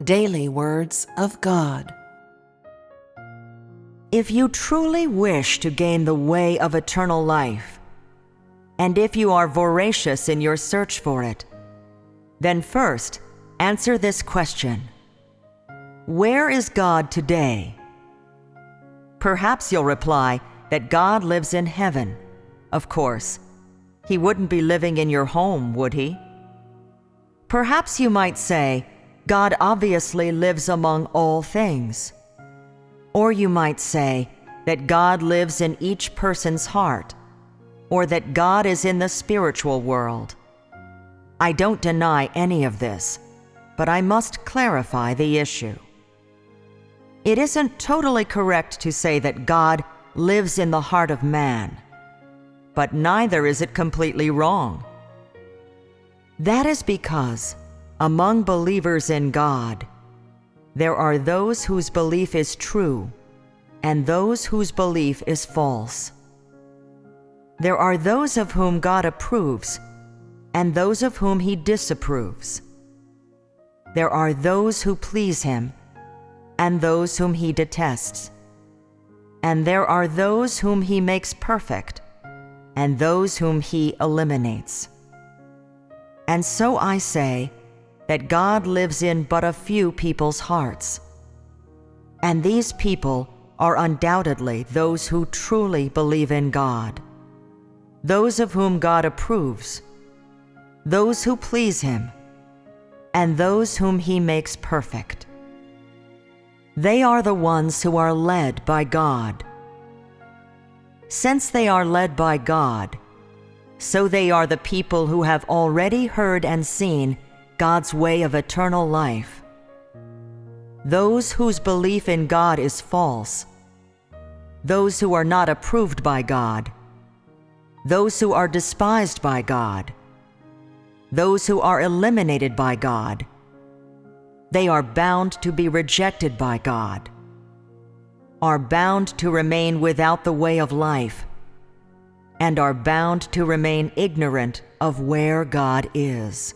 Daily Words of God. If you truly wish to gain the way of eternal life, and if you are voracious in your search for it, then first answer this question: where is God today? Perhaps you'll reply that God lives in heaven. Of course, He wouldn't be living in your home, would He? Perhaps you might say, God obviously lives among all things. Or you might say that God lives in each person's heart, or that God is in the spiritual world. I don't deny any of this, but I must clarify the issue. It isn't totally correct to say that God lives in the heart of man, but neither is it completely wrong. That is because, among believers in God, there are those whose belief is true and those whose belief is false. There are those of whom God approves and those of whom He disapproves. There are those who please Him and those whom He detests. And there are those whom He makes perfect and those whom He eliminates. And so I say that God lives in but a few people's hearts. And these people are undoubtedly those who truly believe in God, those of whom God approves, those who please Him, and those whom He makes perfect. They are the ones who are led by God. Since they are led by God, so they are the people who have already heard and seen God's way of eternal life. Those whose belief in God is false, those who are not approved by God, those who are despised by God, those who are eliminated by God, they are bound to be rejected by God, are bound to remain without the way of life, and are bound to remain ignorant of where God is.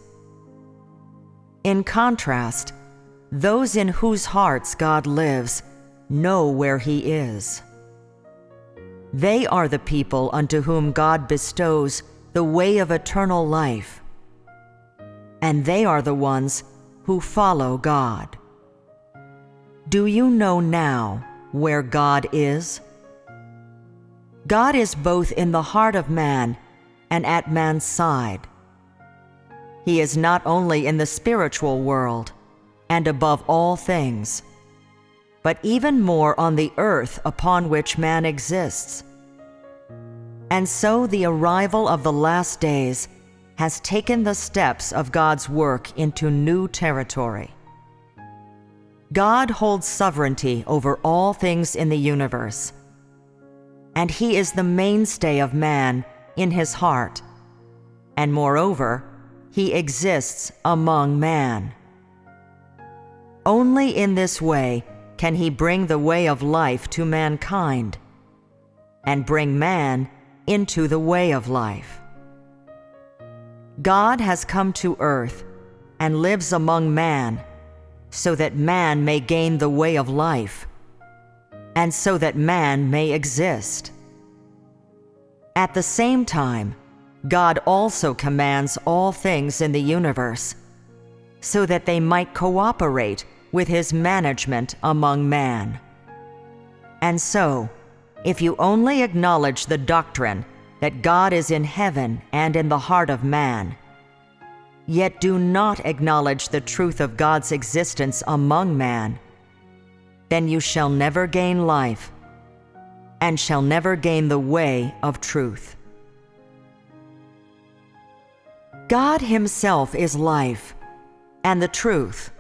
In contrast, those in whose hearts God lives know where He is. They are the people unto whom God bestows the way of eternal life, and they are the ones who follow God. Do you know now where God is? God is both in the heart of man and at man's side. He is not only in the spiritual world and above all things, but even more on the earth upon which man exists. And so the arrival of the last days has taken the steps of God's work into new territory. God holds sovereignty over all things in the universe, and He is the mainstay of man in his heart, and moreover, He exists among man. Only in this way can He bring the way of life to mankind, and bring man into the way of life. God has come to earth and lives among man, so that man may gain the way of life, and so that man may exist. At the same time, God also commands all things in the universe, so that they might cooperate with His management among man. And so, if you only acknowledge the doctrine that God is in heaven and in the heart of man, yet do not acknowledge the truth of God's existence among man, then you shall never gain life, and shall never gain the way of truth. God Himself is life and the truth,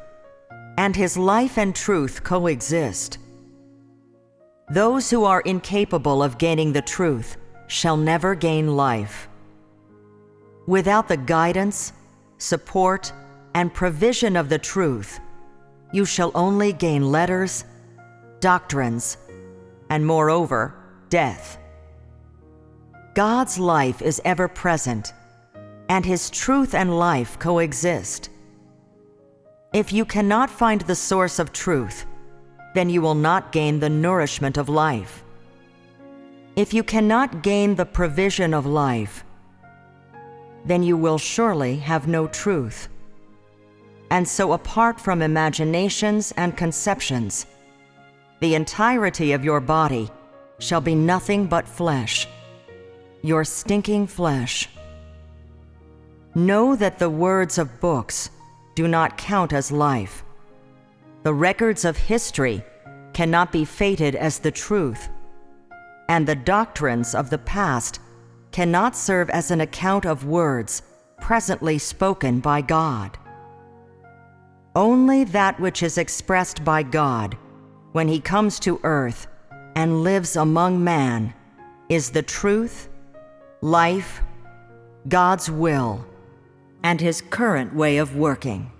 and His life and truth coexist. Those who are incapable of gaining the truth shall never gain life. Without the guidance, support, and provision of the truth, you shall only gain letters, doctrines, and moreover, death. God's life is ever present, and His truth and life coexist. If you cannot find the source of truth, then you will not gain the nourishment of life. If you cannot gain the provision of life, then you will surely have no truth. And so, apart from imaginations and conceptions, the entirety of your body shall be nothing but flesh, your stinking flesh. Know that the words of books do not count as life. The records of history cannot be fated as the truth, and the doctrines of the past cannot serve as an account of words presently spoken by God. Only that which is expressed by God when He comes to earth and lives among man is the truth, life, God's will, and His current way of working.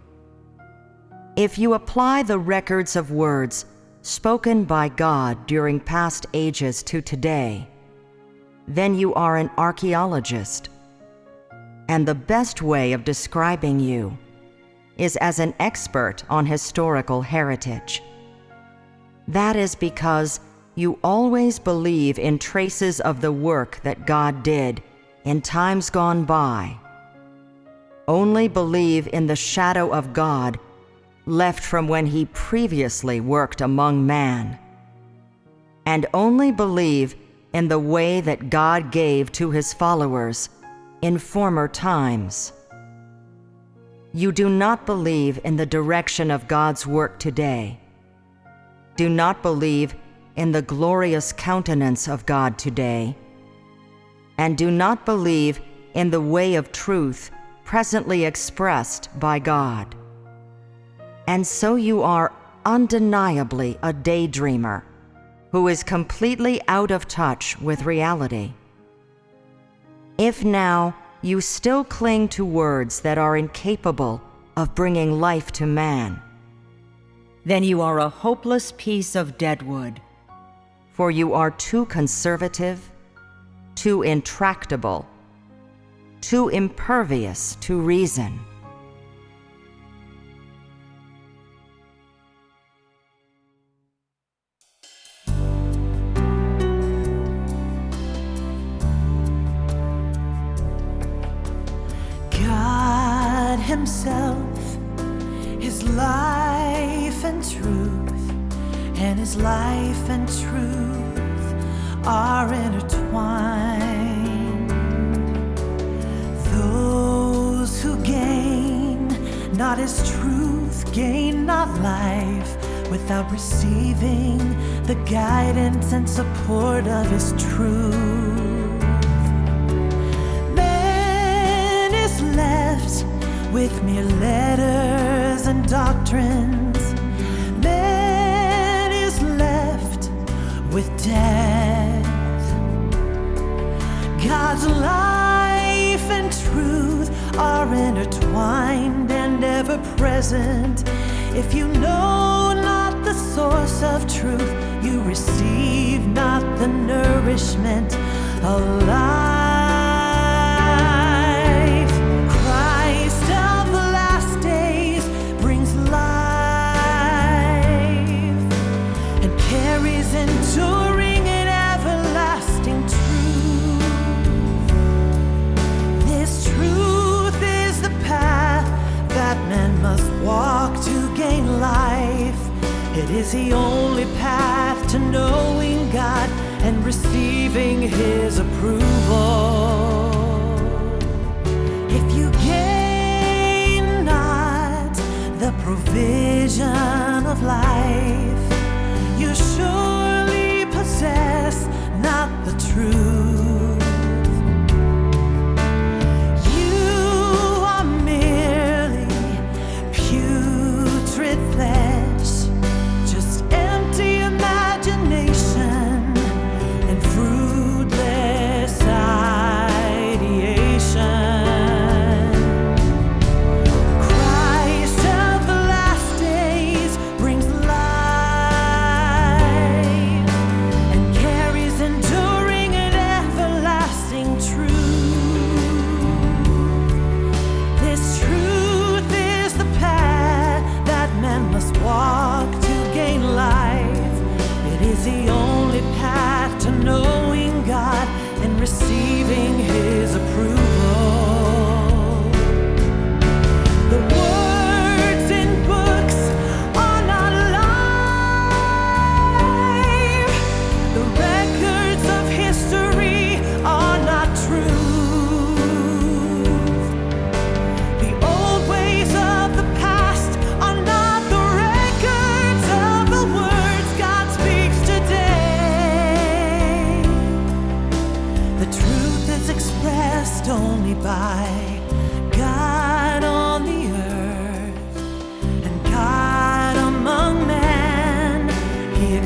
If you apply the records of words spoken by God during past ages to today, then you are an archaeologist. And the best way of describing you is as an expert on historical heritage. That is because you always believe in traces of the work that God did in times gone by. Only believe in the shadow of God left from when He previously worked among man. And only believe in the way that God gave to His followers in former times. You do not believe in the direction of God's work today. Do not believe in the glorious countenance of God today. And do not believe in the way of truth presently expressed by God. And so you are undeniably a daydreamer who is completely out of touch with reality. If now you still cling to words that are incapable of bringing life to man, then you are a hopeless piece of dead wood, for you are too conservative, too intractable, too impervious to reason. God Himself, His life and truth, and His life and truth are intertwined. Those who gain not His truth gain not life without receiving the guidance and support of His truth. Left with mere letters and doctrines, man is left with death. God's life and truth are intertwined and ever present. If you know not the source of truth, you receive not the nourishment of life. Enduring and everlasting truth. This truth is the path that man must walk to gain life. It is the only path to knowing God and receiving His approval. If you gain not the provision of life, you surely possess not the truth. You are merely putrid flesh, just empty imagination and fruitless ideation. Christ of the last days brings life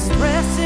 express